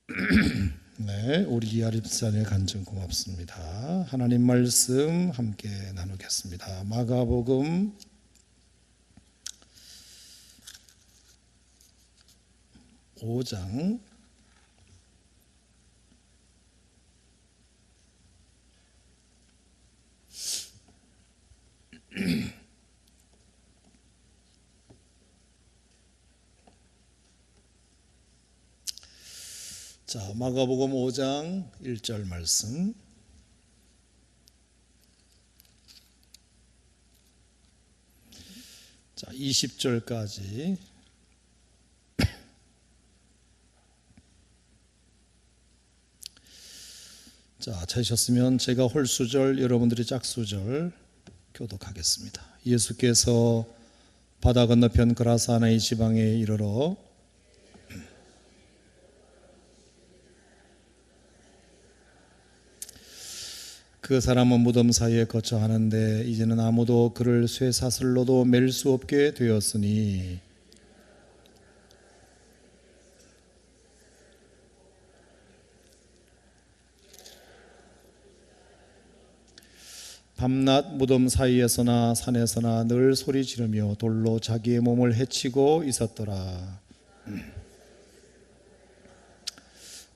네, 우리 이하립산의 간증 고맙습니다. 하나님 말씀 함께 나누겠습니다. 마가복음 5장 1절 말씀. 자, 20절까지. 자, 찾으셨으면 제가 홀수절, 여러분들이 짝수절 교독하겠습니다. 예수께서 바다 건너편 그라사나의 지방에 이르러 그 사람은 무덤 사이에 거처 하는데 이제는 아무도 그를 쇠사슬로도 맬 수 없게 되었으니 밤낮 무덤 사이에서나 산에서나 늘 소리 지르며 돌로 자기의 몸을 해치고 있었더라.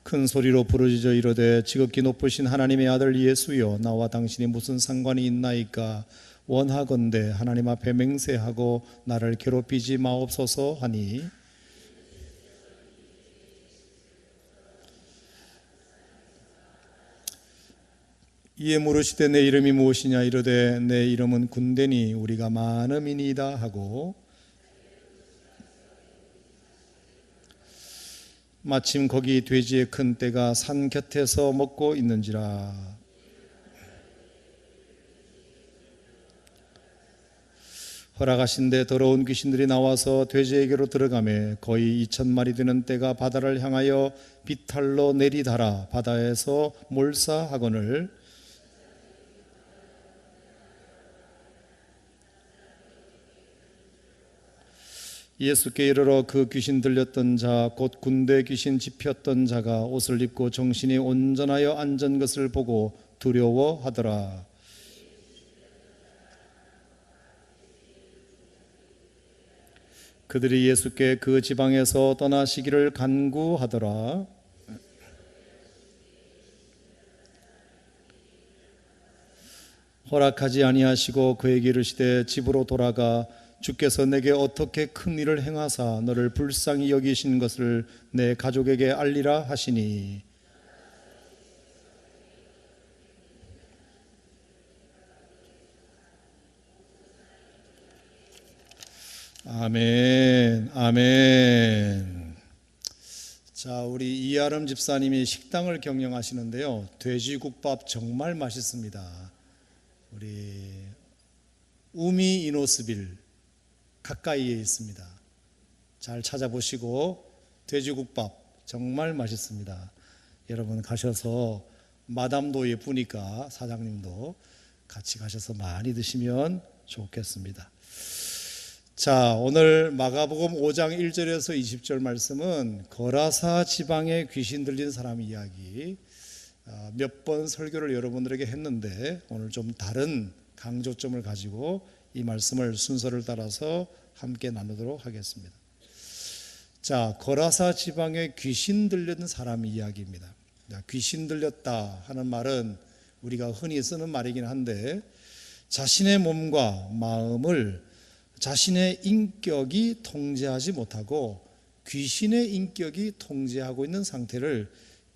큰 소리로 부르짖어 이르되 지극히 높으신 하나님의 아들 예수여, 나와 당신이 무슨 상관이 있나이까? 원하건대 하나님 앞에 맹세하고 나를 괴롭히지 마옵소서 하니 이에 물으시되 내 이름이 무엇이냐? 이르되 내 이름은 군대니 우리가 많음이니이다 하고 마침 거기 돼지의 큰 떼가 산 곁에서 먹고 있는지라. 허락하신데 더러운 귀신들이 나와서 돼지에게로 들어가매 거의 2,000마리 되는 떼가 바다를 향하여 비탈로 내리달아 바다에서 몰사하거늘 예수께 이르러 그 귀신 들렸던 자 곧 군대 귀신 집혔던 자가 옷을 입고 정신이 온전하여 앉은 것을 보고 두려워하더라. 그들이 예수께 그 지방에서 떠나시기를 간구하더라. 허락하지 아니하시고 그에게 이르시되 집으로 돌아가 주께서 내게 어떻게 큰 일을 행하사 너를 불쌍히 여기신 것을 내 가족에게 알리라 하시니 아멘, 아멘. 자, 우리 이아름 집사님이 식당을 경영하시는데요, 돼지국밥 정말 맛있습니다. 우리 우미 이노스빌 가까이에 있습니다. 잘 찾아보시고 돼지국밥 정말 맛있습니다. 여러분 가셔서 마담도 예쁘니까 사장님도 같이 가셔서 많이 드시면 좋겠습니다. 자, 오늘 마가복음 5장 1절에서 20절 말씀은 거라사 지방에 귀신 들린 사람 이야기. 몇 번 설교를 여러분들에게 했는데 오늘 좀 다른 강조점을 가지고 이 말씀을 순서를 따라서 함께 나누도록 하겠습니다. 자, 거라사 지방에 귀신 들린 사람 이야기입니다. 귀신 들렸다 하는 말은 우리가 흔히 쓰는 말이긴 한데 자신의 몸과 마음을 자신의 인격이 통제하지 못하고 귀신의 인격이 통제하고 있는 상태를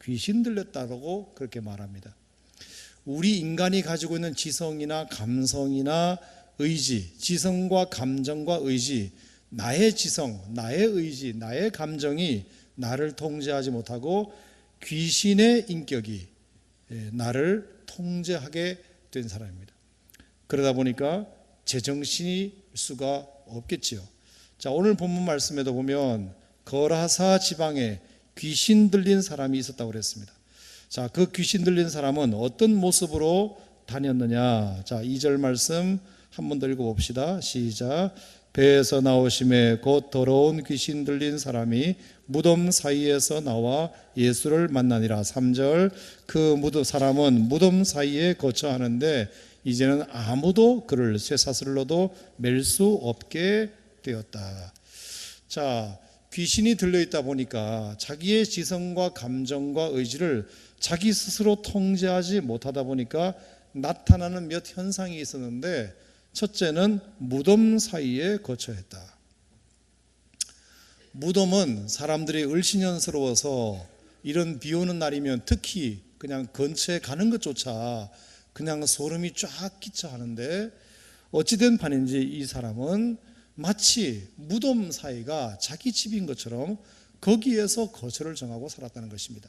귀신 들렸다고 그렇게 말합니다. 우리 인간이 가지고 있는 지성이나 감성이나 의지, 지성과 감정과 의지, 나의 지성, 나의 의지, 나의 감정이 나를 통제하지 못하고 귀신의 인격이 나를 통제하게 된 사람입니다. 그러다 보니까 제정신일 수가 없겠지요. 자, 오늘 본문 말씀에도 보면 거라사 지방에 귀신 들린 사람이 있었다고 그랬습니다. 자, 그 귀신 들린 사람은 어떤 모습으로 다녔느냐? 자, 2절 말씀 한 번 더 읽어봅시다. 시작. 배에서 나오심에 곧 더러운 귀신 들린 사람이 무덤 사이에서 나와 예수를 만나니라. 3절, 그 사람은 무덤 사이에 거처하는데 이제는 아무도 그를 쇠사슬로도 맬 수 없게 되었다. 자, 귀신이 들려있다 보니까 자기의 지성과 감정과 의지를 자기 스스로 통제하지 못하다 보니까 나타나는 몇 현상이 있었는데, 첫째는 무덤 사이에 거처했다. 무덤은 사람들이 을신연스러워서 이런 비 오는 날이면 특히 그냥 근처에 가는 것조차 그냥 소름이 쫙 끼쳐 하는데, 어찌된 판인지 이 사람은 마치 무덤 사이가 자기 집인 것처럼 거기에서 거처를 정하고 살았다는 것입니다.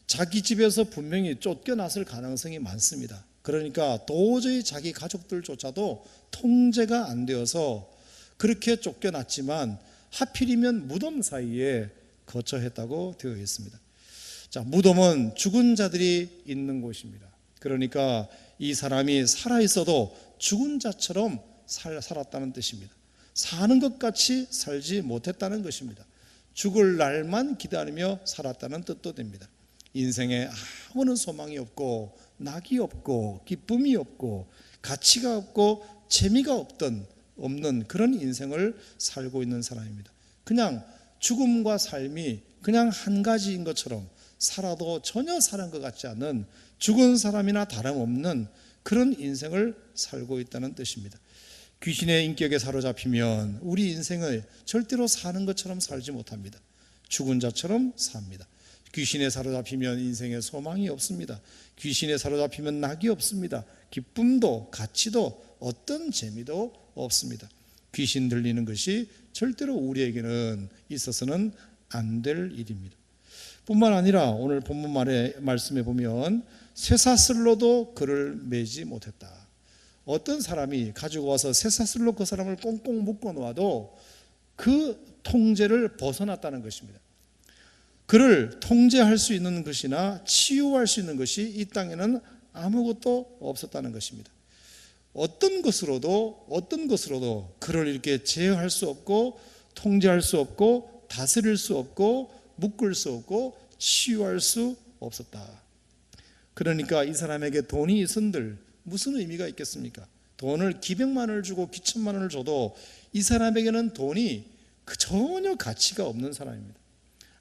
자기 집에서 분명히 쫓겨났을 가능성이 많습니다. 그러니까 도저히 자기 가족들조차도 통제가 안 되어서 그렇게 쫓겨났지만 하필이면 무덤 사이에 거처했다고 되어 있습니다. 자, 무덤은 죽은 자들이 있는 곳입니다. 그러니까 이 사람이 살아있어도 죽은 자처럼 살았다는 뜻입니다. 사는 것 같이 살지 못했다는 것입니다. 죽을 날만 기다리며 살았다는 뜻도 됩니다. 인생에 아무런 소망이 없고 낙이 없고 기쁨이 없고 가치가 없고 재미가 없는 그런 인생을 살고 있는 사람입니다. 그냥 죽음과 삶이 그냥 한 가지인 것처럼 살아도 전혀 사는 것 같지 않은 죽은 사람이나 다름없는 그런 인생을 살고 있다는 뜻입니다. 귀신의 인격에 사로잡히면 우리 인생을 절대로 사는 것처럼 살지 못합니다. 죽은 자처럼 삽니다. 귀신에 사로잡히면 인생에 소망이 없습니다. 귀신에 사로잡히면 낙이 없습니다. 기쁨도 가치도 어떤 재미도 없습니다. 귀신 들리는 것이 절대로 우리에게는 있어서는 안 될 일입니다. 뿐만 아니라 오늘 본문 말씀에 보면 쇠사슬로도 그를 매지 못했다. 어떤 사람이 가지고 와서 쇠사슬로 그 사람을 꽁꽁 묶어 놓아도 그 통제를 벗어났다는 것입니다. 그를 통제할 수 있는 것이나 치유할 수 있는 것이 이 땅에는 아무것도 없었다는 것입니다. 어떤 것으로도 그를 이렇게 제어할 수 없고 통제할 수 없고 다스릴 수 없고 묶을 수 없고 치유할 수 없었다. 그러니까 이 사람에게 돈이 있은들 무슨 의미가 있겠습니까? 돈을 기백만 원을 주고 기천만 원을 줘도 이 사람에게는 돈이 전혀 가치가 없는 사람입니다.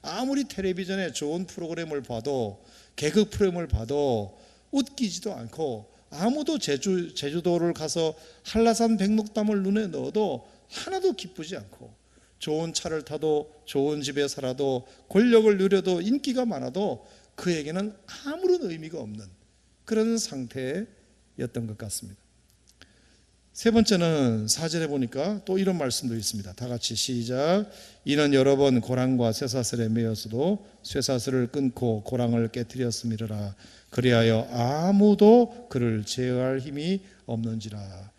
아무리 텔레비전에 좋은 프로그램을 봐도 개그 프로그램을 봐도 웃기지도 않고, 아무도 제주도를 가서 한라산 백록담을 눈에 넣어도 하나도 기쁘지 않고, 좋은 차를 타도 좋은 집에 살아도 권력을 누려도 인기가 많아도 그에게는 아무런 의미가 없는 그런 상태였던 것 같습니다. 세 번째는 4절에 보니까 또 이런 말씀도 있습니다. 다 같이 시작. 이는 여러 번 고랑과 쇠사슬에 매였어도 쇠사슬을 끊고 고랑을 깨뜨렸음이라. 그리하여 아무도 그를 제어할 힘이 없는지라.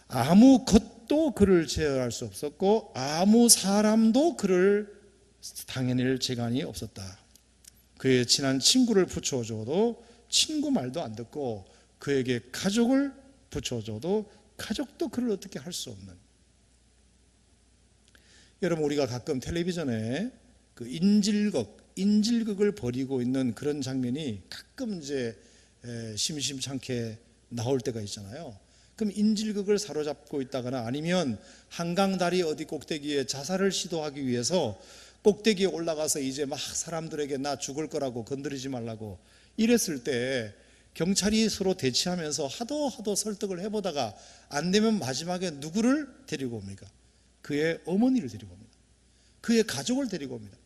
아무 것도 그를 제어할 수 없었고 아무 사람도 그를 당해낼 재간이 없었다. 그의 친한 친구를 붙여줘도 친구 말도 안 듣고, 그에게 가족을 붙여줘도 가족도 그를 어떻게 할 수 없는. 여러분, 우리가 가끔 텔레비전에 그 인질극을 벌이고 있는 그런 장면이 가끔 이제 심심찮게 나올 때가 있잖아요. 그럼 인질극을 사로잡고 있다거나 아니면 한강다리 어디 꼭대기에 자살을 시도하기 위해서 꼭대기에 올라가서 이제 막 사람들에게 나 죽을 거라고 건드리지 말라고 이랬을 때 경찰이 서로 대치하면서 하도 설득을 해보다가 안 되면 마지막에 누구를 데리고 옵니까? 그의 어머니를 데리고 옵니다. 그의 가족을 데리고 옵니다.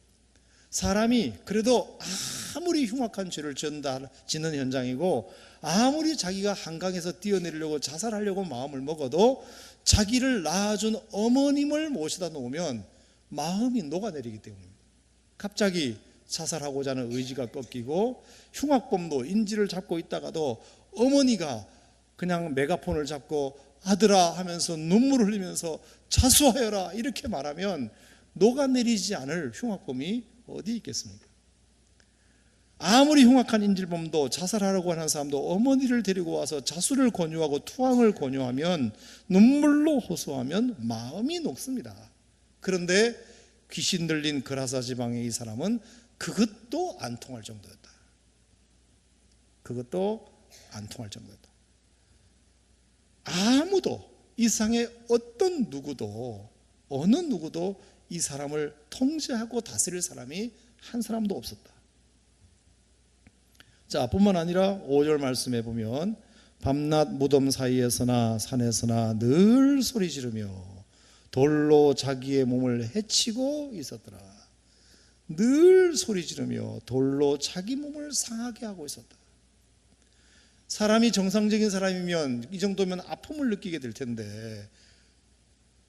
사람이 그래도 아무리 흉악한 죄를 짓는 현장이고 아무리 자기가 한강에서 뛰어내리려고 자살하려고 마음을 먹어도 자기를 낳아준 어머님을 모시다 놓으면 마음이 녹아내리기 때문입니다. 갑자기 자살하고자 하는 의지가 꺾이고, 흉악범도 인질을 잡고 있다가도 어머니가 그냥 메가폰을 잡고 아들아 하면서 눈물을 흘리면서 자수하여라 이렇게 말하면 녹아내리지 않을 흉악범이 어디 있겠습니까? 아무리 흉악한 인질범도 자살하려고 하는 사람도 어머니를 데리고 와서 자수를 권유하고 투항을 권유하면 눈물로 호소하면 마음이 녹습니다. 그런데 귀신 들린 그라사 지방의 이 사람은 그것도 안 통할 정도였다. 그것도 안 통할 정도였다. 아무도 이 세상에 어떤 누구도 어느 누구도 이 사람을 통제하고 다스릴 사람이 한 사람도 없었다. 자, 뿐만 아니라 5절 말씀에 보면 밤낮 무덤 사이에서나 산에서나 늘 소리 지르며 돌로 자기의 몸을 해치고 있었더라. 늘 소리 지르며 돌로 자기 몸을 상하게 하고 있었다. 사람이 정상적인 사람이면 이 정도면 아픔을 느끼게 될 텐데,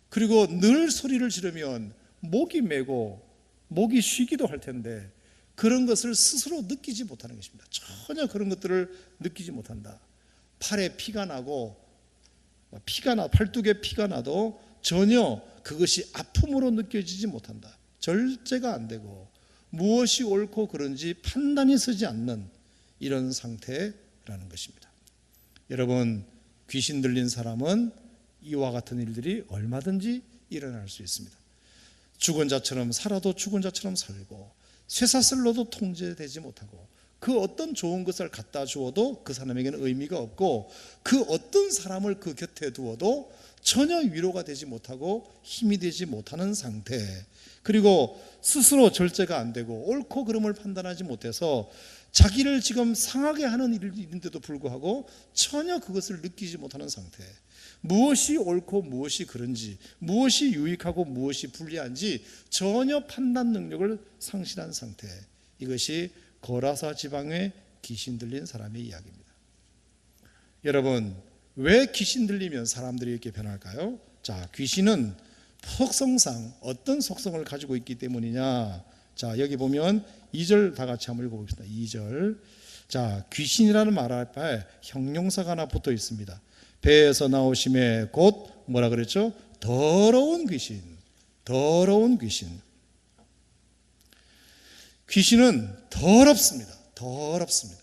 그리고 늘 소리를 지르면 목이 메고 목이 쉬기도 할 텐데 그런 것을 스스로 느끼지 못하는 것입니다. 전혀 그런 것들을 느끼지 못한다. 팔에 피가 나고 팔뚝에 피가 나도 전혀 그것이 아픔으로 느껴지지 못한다. 절제가 안 되고 무엇이 옳고 그른지 판단이 서지 않는 이런 상태라는 것입니다. 여러분, 귀신 들린 사람은 이와 같은 일들이 얼마든지 일어날 수 있습니다. 죽은 자처럼 살아도 죽은 자처럼 살고 쇠사슬로도 통제되지 못하고 그 어떤 좋은 것을 갖다 주어도 그 사람에게는 의미가 없고 그 어떤 사람을 그 곁에 두어도 전혀 위로가 되지 못하고 힘이 되지 못하는 상태, 그리고 스스로 절제가 안 되고 옳고 그름을 판단하지 못해서 자기를 지금 상하게 하는 일인데도 불구하고 전혀 그것을 느끼지 못하는 상태, 무엇이 옳고 무엇이 그른지, 무엇이 유익하고 무엇이 불리한지 전혀 판단 능력을 상실한 상태, 이것이 거라사 지방에 귀신 들린 사람의 이야기입니다. 여러분, 왜 귀신 들리면 사람들이 이렇게 변할까요? 자, 귀신은 속성상 어떤 속성을 가지고 있기 때문이냐. 자, 여기 보면 2절 다 같이 한번 읽어봅시다. 2절. 자, 귀신이라는 말 앞에 형용사가 하나 붙어 있습니다. 배에서 나오심에 곧 뭐라 그랬죠? 더러운 귀신. 더러운 귀신. 귀신은 더럽습니다. 더럽습니다.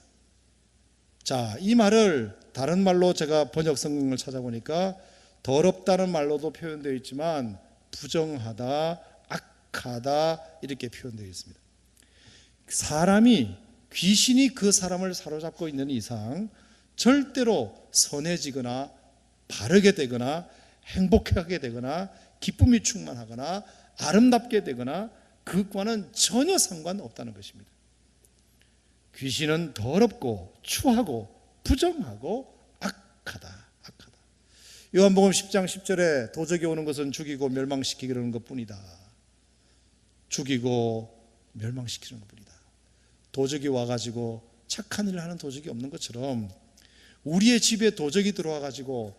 자, 이 말을 다른 말로 제가 번역 성경을 찾아보니까 더럽다는 말로도 표현되어 있지만 부정하다, 악하다 이렇게 표현되어 있습니다. 사람이, 귀신이 그 사람을 사로잡고 있는 이상 절대로 선해지거나 바르게 되거나 행복하게 되거나 기쁨이 충만하거나 아름답게 되거나 그것과는 전혀 상관없다는 것입니다. 귀신은 더럽고 추하고 부정하고 악하다. 악하다. 요한복음 10장 10절에 도적이 오는 것은 죽이고 멸망시키려는 것뿐이다. 죽이고 멸망시키는 것뿐이다. 도적이 와가지고 착한 일을 하는 도적이 없는 것처럼 우리의 집에 도적이 들어와가지고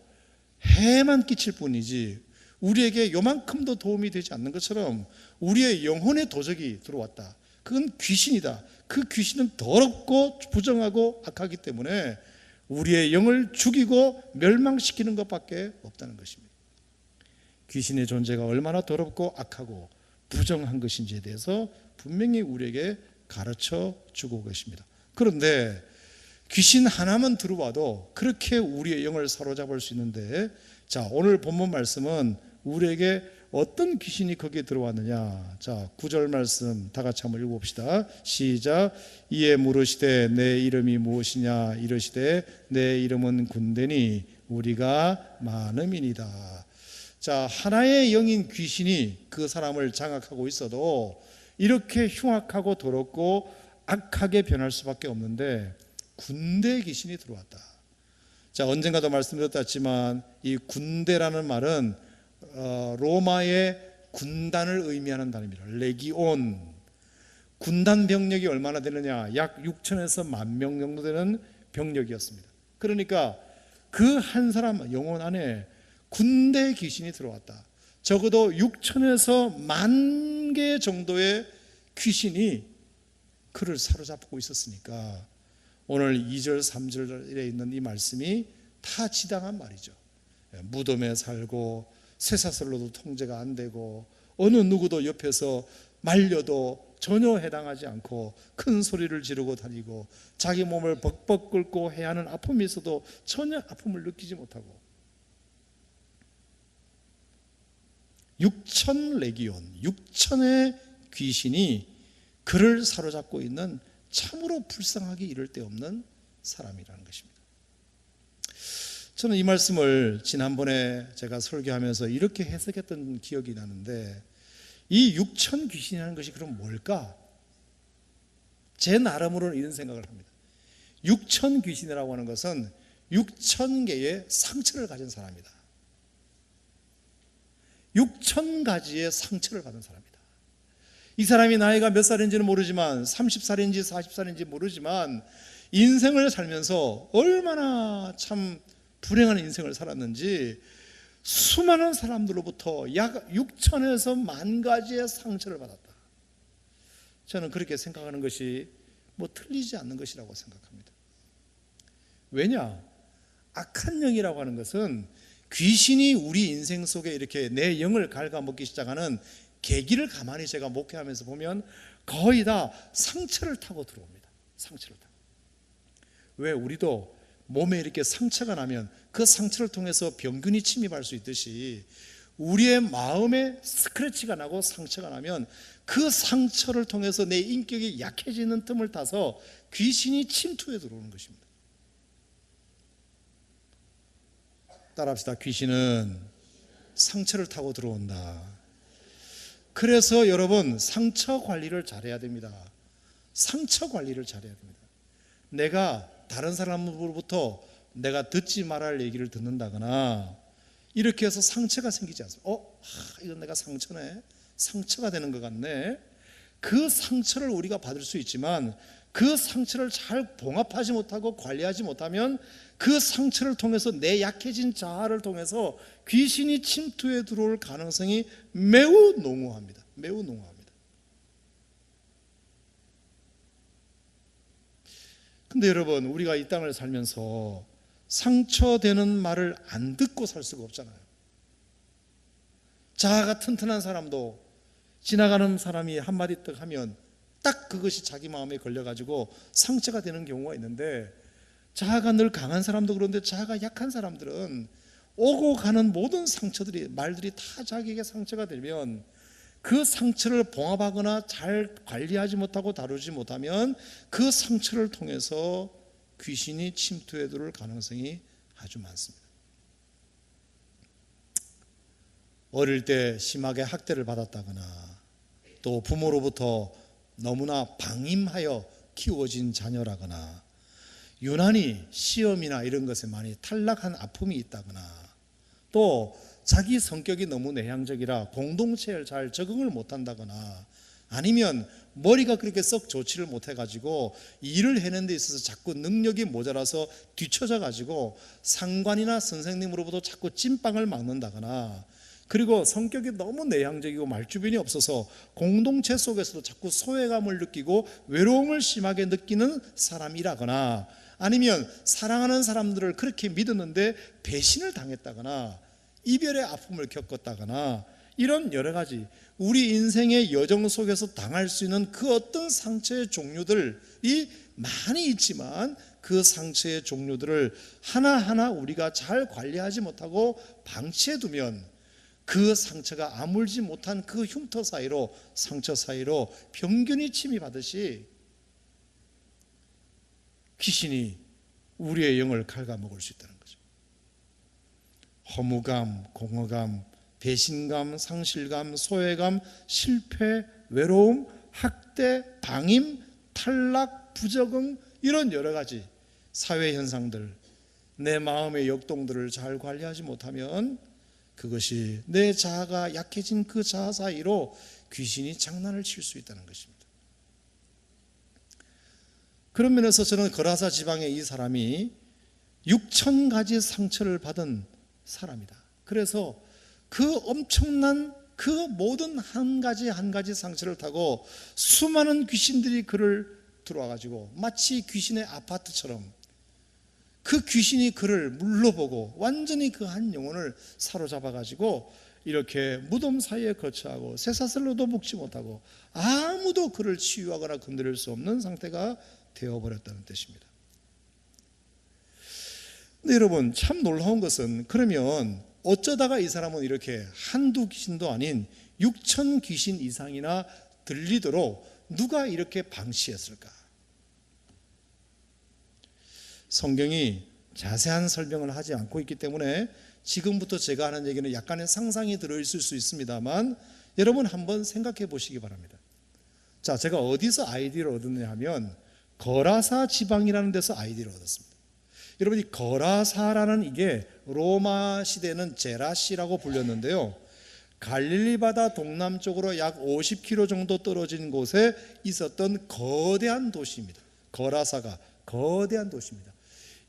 해만 끼칠 뿐이지 우리에게 요만큼도 도움이 되지 않는 것처럼 우리의 영혼에 도적이 들어왔다. 그건 귀신이다. 그 귀신은 더럽고 부정하고 악하기 때문에 우리의 영을 죽이고 멸망시키는 것밖에 없다는 것입니다. 귀신의 존재가 얼마나 더럽고 악하고 부정한 것인지에 대해서 분명히 우리에게 가르쳐 주고 계십니다. 그런데 귀신 하나만 들어와도 그렇게 우리의 영을 사로잡을 수 있는데, 자, 오늘 본문 말씀은 우리에게 어떤 귀신이 거기에 들어왔느냐. 자, 9절 말씀 다 같이 한번 읽어봅시다. 시작. 이에 물으시되 내 이름이 무엇이냐. 이르시되 내 이름은 군대니 우리가 많음이니이다. 자, 하나의 영인 귀신이 그 사람을 장악하고 있어도 이렇게 흉악하고 더럽고 악하게 변할 수밖에 없는데 군대 귀신이 들어왔다. 자, 언젠가도 말씀드렸지만 이 군대라는 말은 로마의 군단을 의미하는 단어입니다. 레기온. 군단 병력이 얼마나 되느냐? 약 6천에서 10,000명 정도 되는 병력이었습니다. 그러니까 그 한 사람 영혼 안에 군대 귀신이 들어왔다. 적어도 6천에서 10,000개 정도의 귀신이 그를 사로잡고 있었으니까 오늘 2절 3절에 있는 이 말씀이 다 지당한 말이죠. 무덤에 살고 쇠사슬로도 통제가 안 되고 어느 누구도 옆에서 말려도 전혀 해당하지 않고 큰 소리를 지르고 다니고 자기 몸을 벅벅 끓고 해야 하는 아픔이 있어도 전혀 아픔을 느끼지 못하고 6천 레기온, 6천의 귀신이 그를 사로잡고 있는 참으로 불쌍하기 이를 데 없는 사람이라는 것입니다. 저는 이 말씀을 지난번에 제가 설교하면서 이렇게 해석했던 기억이 나는데, 이 6천 귀신이라는 것이 그럼 뭘까? 제 나름으로는 이런 생각을 합니다. 6천 귀신이라고 하는 것은 6천 개의 상처를 가진 사람이다. 6천 가지의 상처를 받은 사람이다. 이 사람이 나이가 몇 살인지는 모르지만 30살인지 40살인지 모르지만 인생을 살면서 얼마나 참 불행한 인생을 살았는지 수많은 사람들로부터 약 6천에서 만 가지의 상처를 받았다. 저는 그렇게 생각하는 것이 뭐 틀리지 않는 것이라고 생각합니다. 왜냐? 악한 영이라고 하는 것은 귀신이 우리 인생 속에 이렇게 내 영을 갉아먹기 시작하는 계기를 가만히 제가 목회하면서 보면 거의 다 상처를 타고 들어옵니다. 상처를 타고. 왜? 우리도 몸에 이렇게 상처가 나면 그 상처를 통해서 병균이 침입할 수 있듯이 우리의 마음에 스크래치가 나고 상처가 나면 그 상처를 통해서 내 인격이 약해지는 틈을 타서 귀신이 침투해 들어오는 것입니다. 따라합시다. 귀신은 상처를 타고 들어온다. 그래서 여러분, 상처 관리를 잘해야 됩니다. 상처 관리를 잘해야 됩니다. 내가 다른 사람으로부터 내가 듣지 말할 얘기를 듣는다거나 이렇게 해서 상처가 생기지 않습니다. 이건 내가 상처네, 상처가 되는 것 같네. 그 상처를 우리가 받을 수 있지만 그 상처를 잘 봉합하지 못하고 관리하지 못하면 그 상처를 통해서 내 약해진 자아를 통해서 귀신이 침투해 들어올 가능성이 매우 농후합니다. 매우 농후합니다. 근데 여러분, 우리가 이 땅을 살면서 상처되는 말을 안 듣고 살 수가 없잖아요. 자아가 튼튼한 사람도 지나가는 사람이 한마디 딱 하면 딱 그것이 자기 마음에 걸려가지고 상처가 되는 경우가 있는데, 자아가 늘 강한 사람도 그런데 자아가 약한 사람들은 오고 가는 모든 상처들이, 말들이 다 자기에게 상처가 되면 그 상처를 봉합하거나 잘 관리하지 못하고 다루지 못하면 그 상처를 통해서 귀신이 침투해 들어올 가능성이 아주 많습니다. 어릴 때 심하게 학대를 받았다거나 또 부모로부터 너무나 방임하여 키워진 자녀라거나 유난히 시험이나 이런 것에 많이 탈락한 아픔이 있다거나 또 자기 성격이 너무 내향적이라 공동체에 잘 적응을 못한다거나 아니면 머리가 그렇게 썩 좋지를 못해가지고 일을 해내는 데 있어서 자꾸 능력이 모자라서 뒤처져 가지고 상관이나 선생님으로부터 자꾸 찐빵을 맞는다거나, 그리고 성격이 너무 내향적이고 말주변이 없어서 공동체 속에서도 자꾸 소외감을 느끼고 외로움을 심하게 느끼는 사람이라거나, 아니면 사랑하는 사람들을 그렇게 믿었는데 배신을 당했다거나 이별의 아픔을 겪었다거나, 이런 여러 가지 우리 인생의 여정 속에서 당할 수 있는 그 어떤 상처의 종류들이 많이 있지만 그 상처의 종류들을 하나하나 우리가 잘 관리하지 못하고 방치해 두면 그 상처가 아물지 못한 그 흉터 사이로, 상처 사이로 병균이 침입하듯이 귀신이 우리의 영을 갉아먹을 수 있다는 거죠. 허무감, 공허감, 배신감, 상실감, 소외감, 실패, 외로움, 학대, 방임, 탈락, 부적응, 이런 여러 가지 사회 현상들, 내 마음의 역동들을 잘 관리하지 못하면 그것이 내 자아가 약해진 그 자아 사이로 귀신이 장난을 칠 수 있다는 것입니다. 그런 면에서 저는 거라사 지방의 이 사람이 6천 가지 상처를 받은 사람이다. 그래서 그 엄청난 그 모든 한 가지 한 가지 상처를 타고 수많은 귀신들이 그를 들어와 가지고 마치 귀신의 아파트처럼 그 귀신이 그를 물러보고 완전히 그 한 영혼을 사로잡아 가지고 이렇게 무덤 사이에 거처하고 쇠사슬로도 묶지 못하고 아무도 그를 치유하거나 건드릴 수 없는 상태가 되어버렸다는 뜻입니다. 근데 여러분, 참 놀라운 것은, 그러면 어쩌다가 이 사람은 이렇게 한두 귀신도 아닌 6천 귀신 이상이나 들리도록 누가 이렇게 방치했을까? 성경이 자세한 설명을 하지 않고 있기 때문에 지금부터 제가 하는 얘기는 약간의 상상이 들어있을 수 있습니다만, 여러분 한번 생각해 보시기 바랍니다. 자, 제가 어디서 아이디어를 얻었냐 하면 거라사 지방이라는 데서 아이디어를 얻었습니다. 여러분, 이 거라사라는 이게 로마 시대는 제라시라고 불렸는데요, 갈릴리 바다 동남쪽으로 약 50km 정도 떨어진 곳에 있었던 거대한 도시입니다. 거라사가 거대한 도시입니다.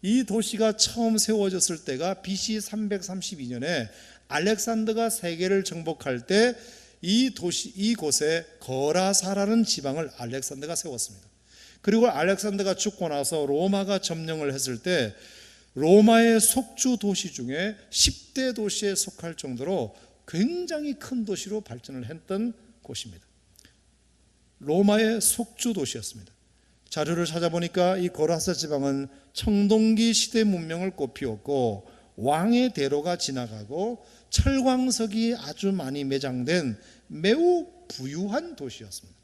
이 도시가 처음 세워졌을 때가 BC 332년에 알렉산더가 세계를 정복할 때 이곳에 거라사라는 지방을 알렉산더가 세웠습니다. 그리고 알렉산더가 죽고 나서 로마가 점령을 했을 때 로마의 속주 도시 중에 10대 도시에 속할 정도로 굉장히 큰 도시로 발전을 했던 곳입니다. 로마의 속주 도시였습니다. 자료를 찾아보니까 이 거라사 지방은 청동기 시대 문명을 꽃피웠고 왕의 대로가 지나가고 철광석이 아주 많이 매장된 매우 부유한 도시였습니다.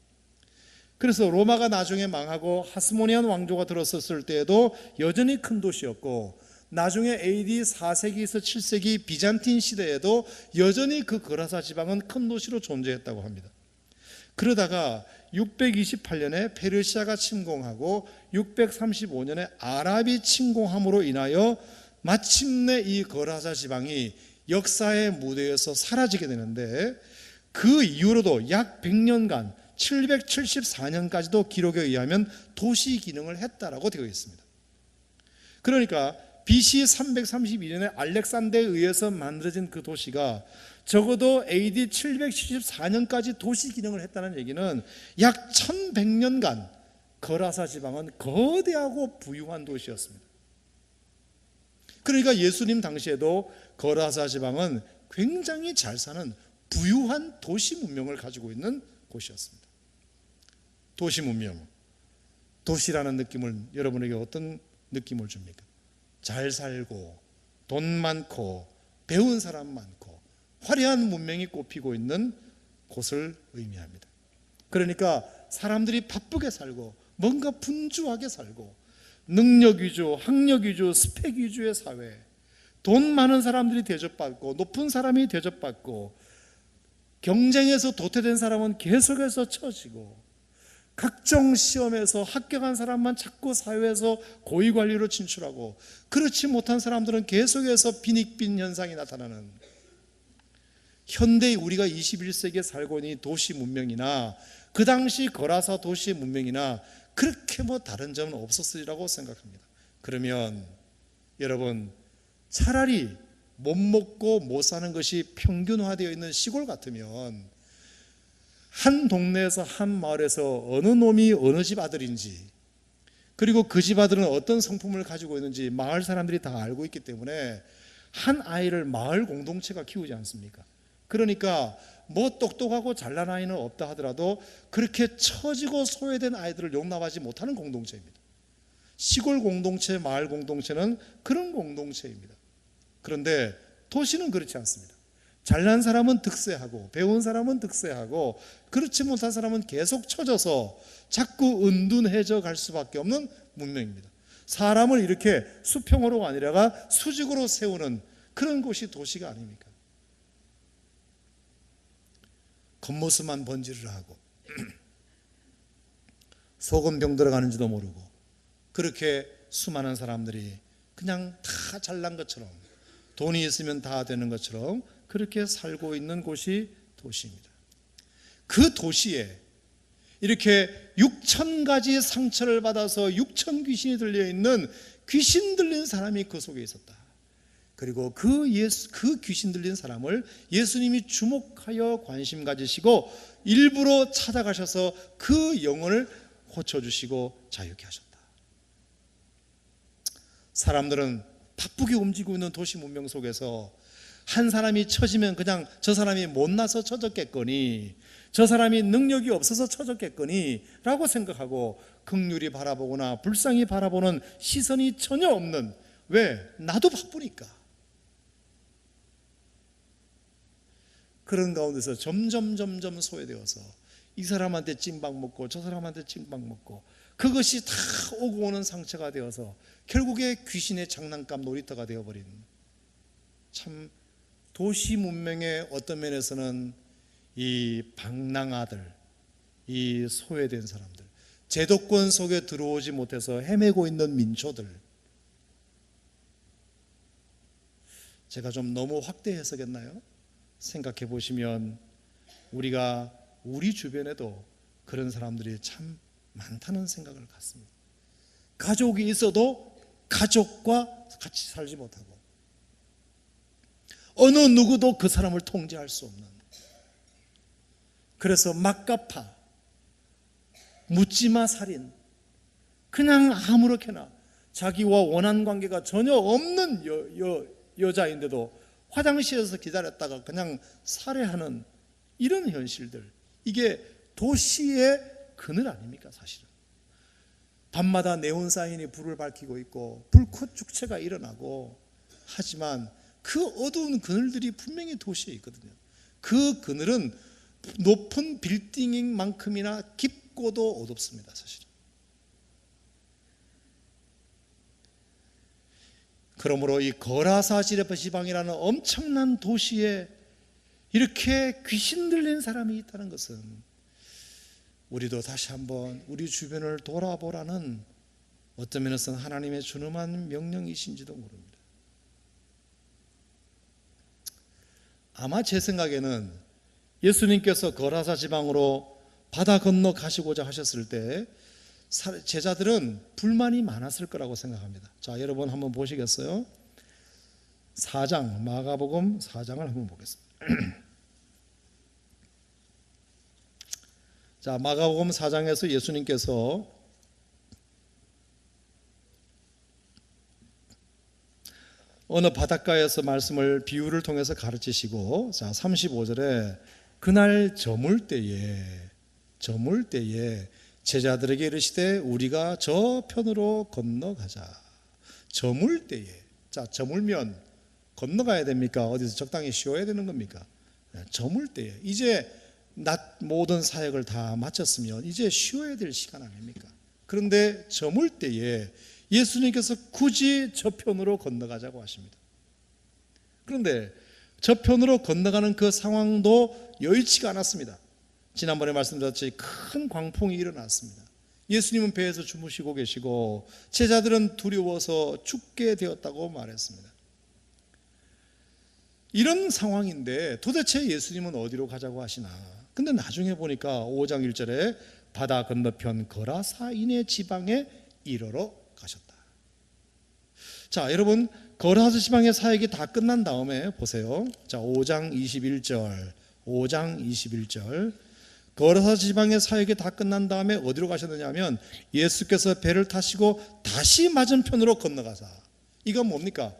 그래서 로마가 나중에 망하고 하스모니안 왕조가 들어섰을 때에도 여전히 큰 도시였고, 나중에 AD 4세기에서 7세기 비잔틴 시대에도 여전히 그 거라사 지방은 큰 도시로 존재했다고 합니다. 그러다가 628년에 페르시아가 침공하고 635년에 아랍이 침공함으로 인하여 마침내 이 거라사 지방이 역사의 무대에서 사라지게 되는데, 그 이후로도 약 100년간 774년까지도 기록에 의하면 도시 기능을 했다라고 되어 있습니다. 그러니까 BC 332년에 알렉산더에 의해서 만들어진 그 도시가 적어도 AD 774년까지 도시 기능을 했다는 얘기는 약 1100년간 거라사 지방은 거대하고 부유한 도시였습니다. 그러니까 예수님 당시에도 거라사 지방은 굉장히 잘 사는 부유한 도시 문명을 가지고 있는 곳이었습니다. 도시 문명, 도시라는 느낌을 여러분에게 어떤 느낌을 줍니까? 잘 살고 돈 많고 배운 사람 많고 화려한 문명이 꼽히고 있는 곳을 의미합니다. 그러니까 사람들이 바쁘게 살고 뭔가 분주하게 살고 능력 위주, 학력 위주, 스펙 위주의 사회, 돈 많은 사람들이 대접받고 높은 사람이 대접받고 경쟁에서 도태된 사람은 계속해서 처지고 각종 시험에서 합격한 사람만 자꾸 사회에서 고위관리로 진출하고 그렇지 못한 사람들은 계속해서 빈익빈 현상이 나타나는, 현대의 우리가 21세기에 살고 있는 도시 문명이나 그 당시 거라사 도시 문명이나 그렇게 다른 점은 없었으리라고 생각합니다. 그러면 여러분, 차라리 못 먹고 못 사는 것이 평균화되어 있는 시골 같으면 한 동네에서 한 마을에서 어느 놈이 어느 집 아들인지, 그리고 그 집 아들은 어떤 성품을 가지고 있는지 마을 사람들이 다 알고 있기 때문에 한 아이를 마을 공동체가 키우지 않습니까? 그러니까 똑똑하고 잘난 아이는 없다 하더라도 그렇게 처지고 소외된 아이들을 용납하지 못하는 공동체입니다. 시골 공동체, 마을 공동체는 그런 공동체입니다. 그런데 도시는 그렇지 않습니다. 잘난 사람은 득세하고 배운 사람은 득세하고 그렇지 못한 사람은 계속 처져서 자꾸 은둔해져 갈 수밖에 없는 문명입니다. 사람을 이렇게 수평으로가 아니라 수직으로 세우는 그런 곳이 도시가 아닙니까? 겉모습만 번지를 하고 소금병 들어가는지도 모르고 그렇게 수많은 사람들이 그냥 다 잘난 것처럼, 돈이 있으면 다 되는 것처럼 그렇게 살고 있는 곳이 도시입니다. 그 도시에 이렇게 6,000가지 상처를 받아서 6,000 귀신이 들려있는 귀신 들린 사람이 그 속에 있었다. 그리고 그 귀신 들린 사람을 예수님이 주목하여 관심 가지시고 일부러 찾아가셔서 그 영혼을 고쳐주시고 자유케 하셨다. 사람들은 바쁘게 움직이고 있는 도시 문명 속에서 한 사람이 처지면 그냥 저 사람이 못나서 처졌겠거니, 저 사람이 능력이 없어서 처졌겠거니 라고 생각하고 긍휼히 바라보거나 불쌍히 바라보는 시선이 전혀 없는, 왜? 나도 바쁘니까. 그런 가운데서 점점 소외되어서 이 사람한테 찐빵 먹고 저 사람한테 찐빵 먹고, 그것이 다 오고 오는 상처가 되어서 결국에 귀신의 장난감 놀이터가 되어버린, 참 도시 문명의 어떤 면에서는 이 방랑아들, 이 소외된 사람들, 제도권 속에 들어오지 못해서 헤매고 있는 민초들. 제가 좀 너무 확대 해석했나요? 생각해 보시면 우리가 우리 주변에도 그런 사람들이 참 많다는 생각을 갖습니다. 가족이 있어도 가족과 같이 살지 못하고, 어느 누구도 그 사람을 통제할 수 없는, 그래서 막가파, 묻지마 살인, 그냥 아무렇게나 자기와 원한 관계가 전혀 없는 여자인데도 화장실에서 기다렸다가 그냥 살해하는 이런 현실들, 이게 도시의 그늘 아닙니까? 사실은 밤마다 네온사인이 불을 밝히고 있고 불꽃 축제가 일어나고, 하지만 그 어두운 그늘들이 분명히 도시에 있거든요. 그 그늘은 높은 빌딩인 만큼이나 깊고도 어둡습니다. 사실은. 그러므로 이 거라사 지방이라는 엄청난 도시에 이렇게 귀신 들린 사람이 있다는 것은, 우리도 다시 한번 우리 주변을 돌아보라는, 어떤 면에서는 하나님의 준엄한 명령이신지도 모릅니다. 아마 제 생각에는 예수님께서 거라사 지방으로 바다 건너 가시고자 하셨을 때 제자들은 불만이 많았을 거라고 생각합니다. 자, 여러분 한번 보시겠어요? 4장, 마가복음 4장을 한번 보겠습니다. 자, 마가복음 4장에서 예수님께서 어느 바닷가에서 말씀을 비유를 통해서 가르치시고, 자 35절에 그날 저물 때에 제자들에게 이르시되 우리가 저 편으로 건너가자. 저물 때에, 자 저물면 건너가야 됩니까? 어디서 적당히 쉬어야 되는 겁니까? 저물 때에, 이제 낮 모든 사역을 다 마쳤으면 이제 쉬어야 될 시간 아닙니까? 그런데 저물 때에 예수님께서 굳이 저편으로 건너가자고 하십니다. 그런데 저편으로 건너가는 그 상황도 여의치가 않았습니다. 지난번에 말씀드렸듯이 큰 광풍이 일어났습니다. 예수님은 배에서 주무시고 계시고 제자들은 두려워서 죽게 되었다고 말했습니다. 이런 상황인데 도대체 예수님은 어디로 가자고 하시나? 근데 나중에 보니까 5장 1절에 바다 건너편 거라사인의 지방에 이르러 가셨다. 자, 여러분 거라사 지방의 사역이 다 끝난 다음에 보세요. 자, 5장 21절 거라사 지방의 사역이 다 끝난 다음에 어디로 가셨느냐 하면 예수께서 배를 타시고 다시 맞은편으로 건너가사. 이건 뭡니까?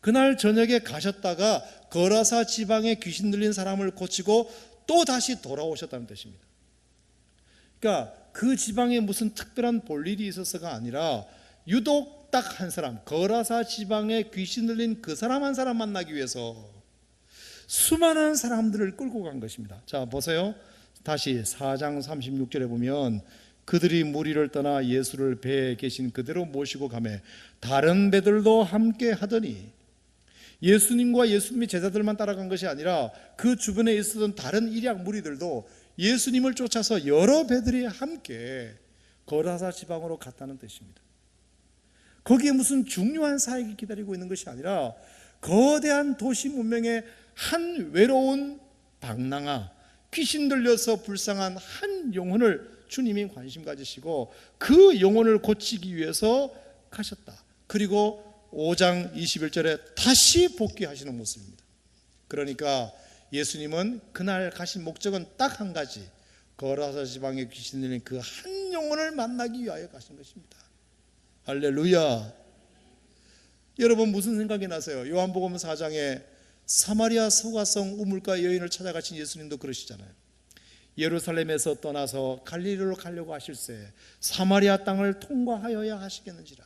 그날 저녁에 가셨다가 거라사 지방에 귀신 들린 사람을 고치고 또 다시 돌아오셨다는 뜻입니다. 그러니까 그 지방에 무슨 특별한 볼일이 있어서가 아니라 유독 딱 한 사람, 거라사 지방에 귀신 들린 그 사람 한 사람 만나기 위해서 수많은 사람들을 끌고 간 것입니다. 자, 보세요. 다시 4장 36절에 보면 그들이 무리를 떠나 예수를 배에 계신 그대로 모시고 가매 다른 배들도 함께 하더니, 예수님과 예수님의 제자들만 따라간 것이 아니라 그 주변에 있었던 다른 일약 무리들도 예수님을 쫓아서 여러 배들이 함께 거라사 지방으로 갔다는 뜻입니다. 거기에 무슨 중요한 사역이 기다리고 있는 것이 아니라 거대한 도시 문명의 한 외로운 방랑아, 귀신 들려서 불쌍한 한 영혼을 주님이 관심 가지시고 그 영혼을 고치기 위해서 가셨다. 그리고 5장 21절에 다시 복귀하시는 모습입니다. 그러니까 예수님은 그날 가신 목적은 딱 한 가지, 거라사 지방에 귀신 들린 그 한 영혼을 만나기 위하여 가신 것입니다. 할렐루야. 여러분 무슨 생각이 나세요? 요한복음 4장에 사마리아 소가성 우물가 여인을 찾아가신 예수님도 그러시잖아요. 예루살렘에서 떠나서 갈릴리로 가려고 하실세 사마리아 땅을 통과하여야 하시겠는지라.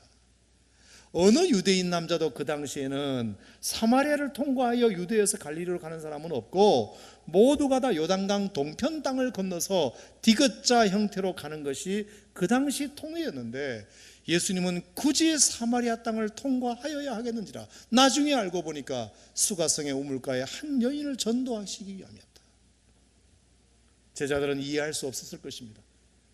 어느 유대인 남자도 그 당시에는 사마리아를 통과하여 유대에서 갈릴리로 가는 사람은 없고 모두가 다 요단강 동편 땅을 건너서 디귿자 형태로 가는 것이 그 당시 통이었는데 예수님은 굳이 사마리아 땅을 통과하여야 하겠는지라. 나중에 알고 보니까 수가성의 우물가에 한 여인을 전도하시기 위함이었다. 제자들은 이해할 수 없었을 것입니다.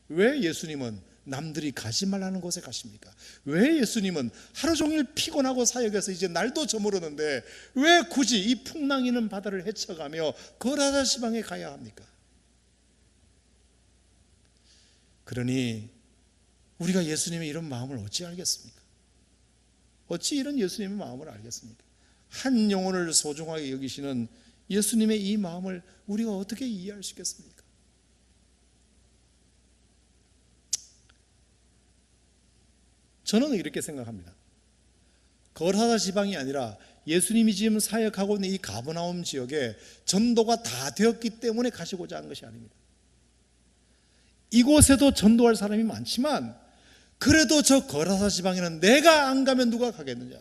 왜 예수님은 남들이 가지 말라는 곳에 가십니까? 왜 예수님은 하루 종일 피곤하고 사역해서 이제 날도 저물었는데 왜 굳이 이 풍랑이는 바다를 헤쳐가며 거라사 지방에 가야 합니까? 그러니 우리가 예수님의 이런 마음을 어찌 알겠습니까? 어찌 이런 예수님의 마음을 알겠습니까? 한 영혼을 소중하게 여기시는 예수님의 이 마음을 우리가 어떻게 이해할 수 있겠습니까? 저는 이렇게 생각합니다. 거라사 지방이 아니라 예수님이 지금 사역하고 있는 이 가버나움 지역에 전도가 다 되었기 때문에 가시고자 한 것이 아닙니다. 이곳에도 전도할 사람이 많지만 그래도 저 거라사 지방에는 내가 안 가면 누가 가겠느냐.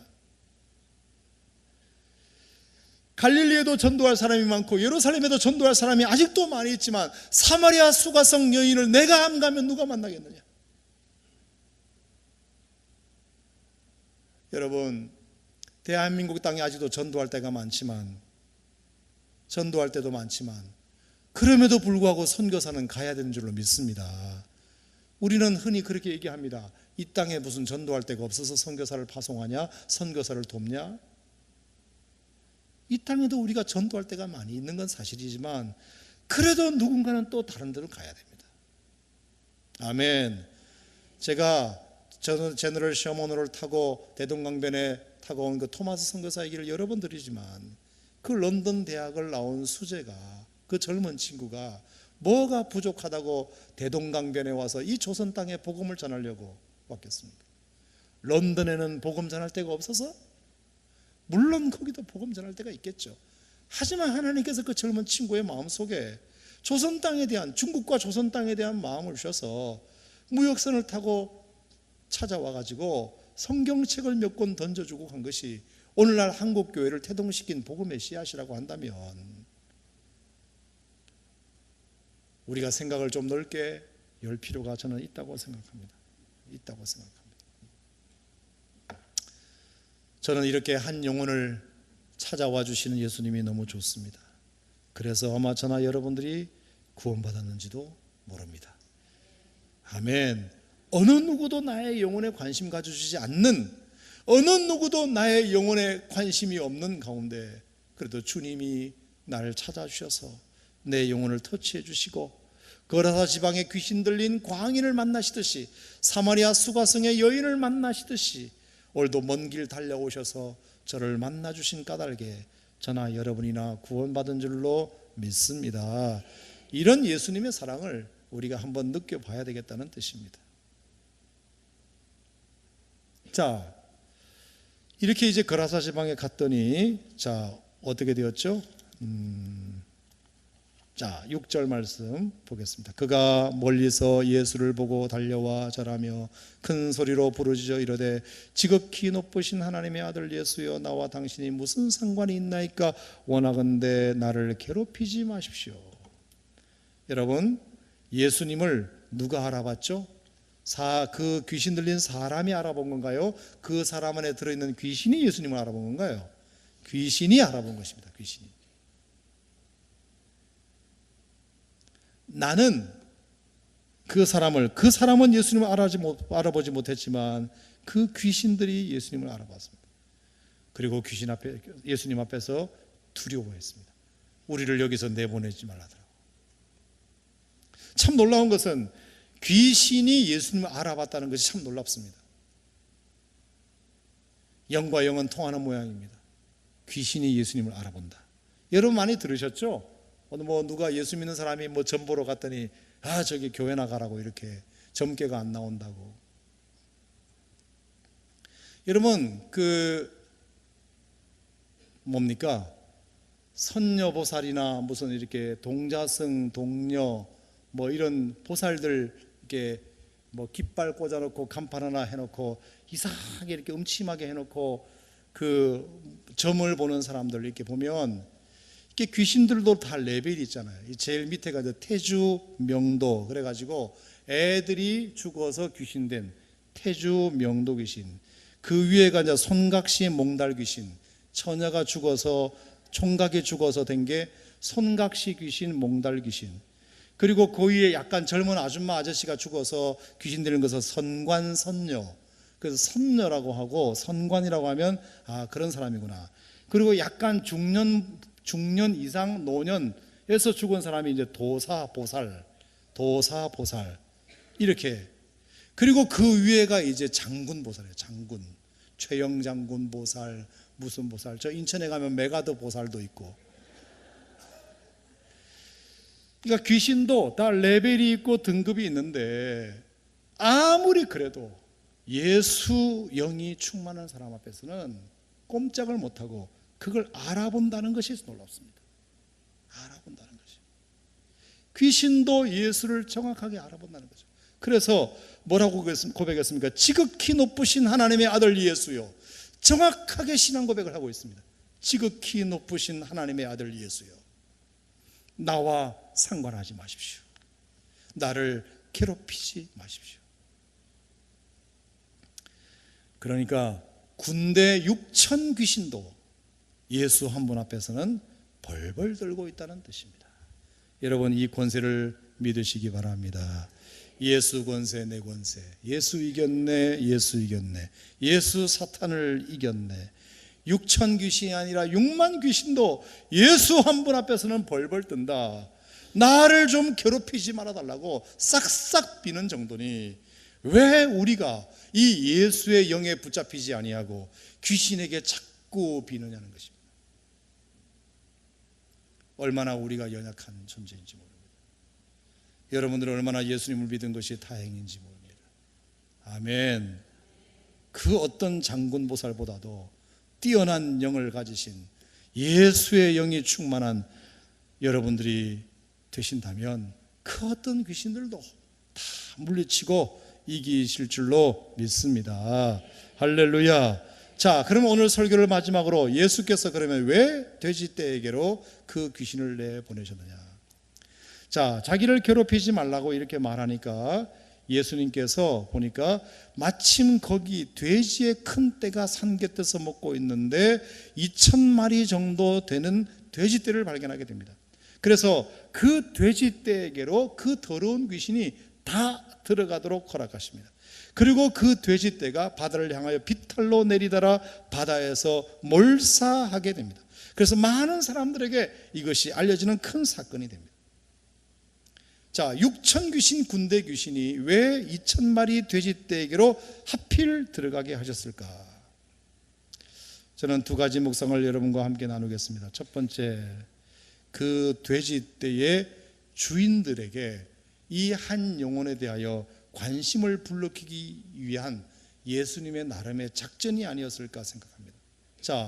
갈릴리에도 전도할 사람이 많고 예루살렘에도 전도할 사람이 아직도 많이 있지만 사마리아 수가성 여인을 내가 안 가면 누가 만나겠느냐. 여러분, 대한민국 땅에 아직도 전도할 때도 많지만 그럼에도 불구하고 선교사는 가야 되는 줄로 믿습니다. 우리는 흔히 그렇게 얘기합니다. 이 땅에 무슨 전도할 데가 없어서 선교사를 파송하냐? 선교사를 돕냐? 이 땅에도 우리가 전도할 때가 많이 있는 건 사실이지만 그래도 누군가는 또 다른 데로 가야 됩니다. 아멘. 저는 제너럴 셔먼호를 타고 대동강변에 타고 온 그 토마스 선교사 얘기를 여러 번 드리지만 그 런던 대학을 나온 수재가 그 젊은 친구가 뭐가 부족하다고 대동강변에 와서 이 조선 땅에 복음을 전하려고 왔겠습니까? 런던에는 복음 전할 데가 없어서? 물론 거기도 복음 전할 데가 있겠죠. 하지만 하나님께서 그 젊은 친구의 마음속에 조선 땅에 대한, 중국과 조선 땅에 대한 마음을 주셔서 무역선을 타고 찾아와 가지고 성경책을 몇 권 던져주고 간 것이 오늘날 한국교회를 태동시킨 복음의 씨앗이라고 한다면 우리가 생각을 좀 넓게 열 필요가 저는 있다고 생각합니다. 저는 이렇게 한 영혼을 찾아와 주시는 예수님이 너무 좋습니다. 그래서 아마 저나 여러분들이 구원받았는지도 모릅니다. 아멘. 어느 누구도 나의 영혼에 관심 가져주지 않는, 어느 누구도 나의 영혼에 관심이 없는 가운데 그래도 주님이 나를 찾아주셔서 내 영혼을 터치해 주시고 거라사 지방에 귀신 들린 광인을 만나시듯이 사마리아 수가성의 여인을 만나시듯이 오늘도 먼 길 달려오셔서 저를 만나주신 까닭에 저나 여러분이나 구원받은 줄로 믿습니다. 이런 예수님의 사랑을 우리가 한번 느껴봐야 되겠다는 뜻입니다. 자, 이렇게 이제 거라사 지방에 갔더니 자, 어떻게 되었죠? 자, 6절 말씀 보겠습니다. 그가 멀리서 예수를 보고 달려와 절하며 큰 소리로 부르짖어 이르되 지극히 높으신 하나님의 아들 예수여, 나와 당신이 무슨 상관이 있나이까? 원하건대 나를 괴롭히지 마십시오. 여러분, 예수님을 누가 알아봤죠? 그 귀신 들린 사람이 알아본 건가요? 그 사람 안에 들어있는 귀신이 예수님을 알아본 건가요? 귀신이 알아본 것입니다. 귀신이. 나는 그 사람은 예수님을 알아보지 못했지만 그 귀신들이 예수님을 알아봤습니다. 그리고 예수님 앞에서 두려워했습니다. 우리를 여기서 내보내지 말라더라고. 참 놀라운 것은 귀신이 예수님을 알아봤다는 것이 참 놀랍습니다. 영과 영은 통하는 모양입니다. 귀신이 예수님을 알아본다. 여러분 많이 들으셨죠? 오늘 누가 예수 믿는 사람이 점 보러 갔더니 저기 교회 나가라고 이렇게 점괘가 안 나온다고. 여러분 뭡니까? 선녀보살이나 무슨 이렇게 동자승, 동녀 뭐 이런 보살들 이렇게 뭐 깃발 꽂아놓고 간판 하나 해놓고 이상하게 이렇게 음침하게 해놓고 그 점을 보는 사람들 이렇게 보면 이게 귀신들도 다 레벨이 있잖아요. 제일 밑에가 이제 태주 명도 그래가지고 애들이 죽어서 귀신된 태주 명도 귀신, 그 위에가 이제 손각시 몽달 귀신, 처녀가 죽어서 총각이 죽어서 된 게 손각시 귀신, 몽달 귀신, 그리고 그 위에 약간 젊은 아줌마 아저씨가 죽어서 귀신 되는 것은 선관 선녀. 그래서 선녀라고 하고 선관이라고 하면 아 그런 사람이구나. 그리고 약간 중년 이상 노년에서 죽은 사람이 이제 도사 보살 이렇게. 그리고 그 위에가 이제 장군 보살이에요. 장군, 최영 장군 보살, 무슨 보살. 저 인천에 가면 메가더 보살도 있고. 그러니까 귀신도 다 레벨이 있고 등급이 있는데 아무리 그래도 예수 영이 충만한 사람 앞에서는 꼼짝을 못하고 그걸 알아본다는 것이 놀랍습니다. 알아본다는 것이. 귀신도 예수를 정확하게 알아본다는 거죠. 그래서 뭐라고 고백했습니까? 지극히 높으신 하나님의 아들 예수요. 정확하게 신앙 고백을 하고 있습니다. 지극히 높으신 하나님의 아들 예수요. 나와 상관하지 마십시오. 나를 괴롭히지 마십시오. 그러니까 군대 6천 귀신도 예수 한 분 앞에서는 벌벌 떨고 있다는 뜻입니다. 여러분 이 권세를 믿으시기 바랍니다. 예수 권세 내 권세. 예수 이겼네. 예수 이겼네. 예수 사탄을 이겼네. 6천 귀신이 아니라 6만 귀신도 예수 한 분 앞에서는 벌벌 뜬다. 나를 좀 괴롭히지 말아달라고 싹싹 비는 정도니 왜 우리가 이 예수의 영에 붙잡히지 아니하고 귀신에게 자꾸 비느냐는 것입니다. 얼마나 우리가 연약한 존재인지 모릅니다. 여러분들은 얼마나 예수님을 믿은 것이 다행인지 모릅니다. 아멘. 그 어떤 장군보살보다도 뛰어난 영을 가지신 예수의 영이 충만한 여러분들이 되신다면 그 어떤 귀신들도 다 물리치고 이기실 줄로 믿습니다. 할렐루야. 자, 그러면 오늘 설교를 마지막으로 예수께서 그러면 왜 돼지떼에게로 그 귀신을 내보내셨느냐. 자, 자기를 괴롭히지 말라고 이렇게 말하니까 예수님께서 보니까 마침 거기 돼지의 큰 떼가 산곁에서 먹고 있는데 2,000마리 정도 되는 돼지떼를 발견하게 됩니다. 그래서 그 돼지떼에게로 그 더러운 귀신이 다 들어가도록 허락하십니다. 그리고 그 돼지떼가 바다를 향하여 비탈로 내리다라 바다에서 몰사하게 됩니다. 그래서 많은 사람들에게 이것이 알려지는 큰 사건이 됩니다. 자, 6천 귀신 군대 귀신이 왜 2,000마리 돼지떼에게로 하필 들어가게 하셨을까? 저는 두 가지 묵상을 여러분과 함께 나누겠습니다. 첫 번째, 그 돼지떼의 주인들에게 이 한 영혼에 대하여 관심을 불러키기 위한 예수님의 나름의 작전이 아니었을까 생각합니다. 자,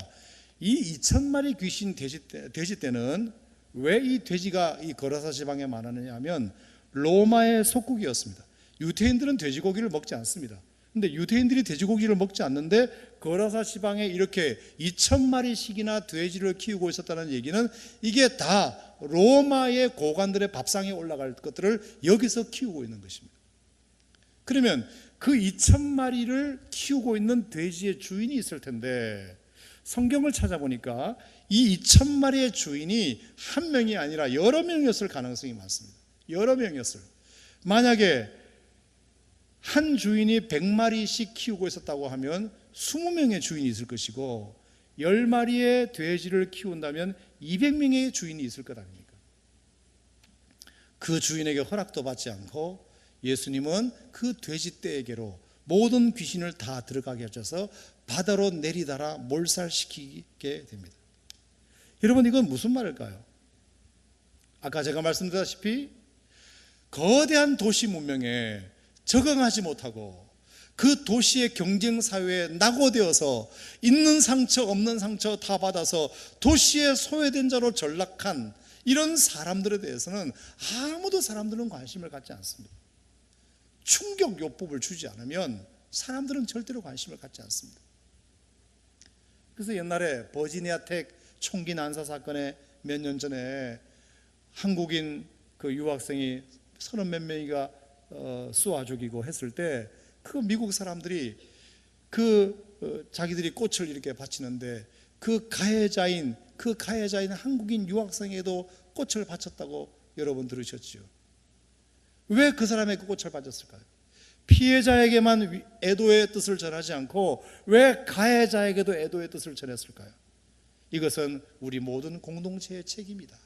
이 2,000마리 귀신 돼지떼는 왜 이 돼지가 이 거라사 지방에 많았느냐 하면 로마의 속국이었습니다. 유대인들은 돼지고기를 먹지 않습니다. 근데 유대인들이 돼지고기를 먹지 않는데 거라사 지방에 이렇게 2,000마리씩이나 돼지를 키우고 있었다는 얘기는 이게 다 로마의 고관들의 밥상에 올라갈 것들을 여기서 키우고 있는 것입니다. 그러면 그 2,000마리를 키우고 있는 돼지의 주인이 있을 텐데 성경을 찾아보니까 이 2,000마리의 주인이 한 명이 아니라 여러 명이었을 가능성이 많습니다. 여러 명이었어요. 만약에 한 주인이 100마리씩 키우고 있었다고 하면 20명의 주인이 있을 것이고 10마리의 돼지를 키운다면 200명의 주인이 있을 것 아닙니까? 그 주인에게 허락도 받지 않고 예수님은 그 돼지떼에게로 모든 귀신을 다 들어가게 하셔서 바다로 내리다라 몰살시키게 됩니다. 여러분 이건 무슨 말일까요? 아까 제가 말씀드렸다시피 거대한 도시 문명에 적응하지 못하고 그 도시의 경쟁사회에 낙오되어서 있는 상처 없는 상처 다 받아서 도시의 소외된 자로 전락한 이런 사람들에 대해서는 아무도 사람들은 관심을 갖지 않습니다. 충격 요법을 주지 않으면 사람들은 절대로 관심을 갖지 않습니다. 그래서 옛날에 버지니아 텍 총기 난사 사건에 몇 년 전에 한국인 그 유학생이 30몇 명이가 쏘아 죽이고 했을 때 그 미국 사람들이 자기들이 꽃을 이렇게 바치는데 그 가해자인 한국인 유학생에도 꽃을 바쳤다고 여러분 들으셨죠? 왜 그 사람에게 꽃을 바쳤을까요? 피해자에게만 애도의 뜻을 전하지 않고 왜 가해자에게도 애도의 뜻을 전했을까요? 이것은 우리 모든 공동체의 책임이다.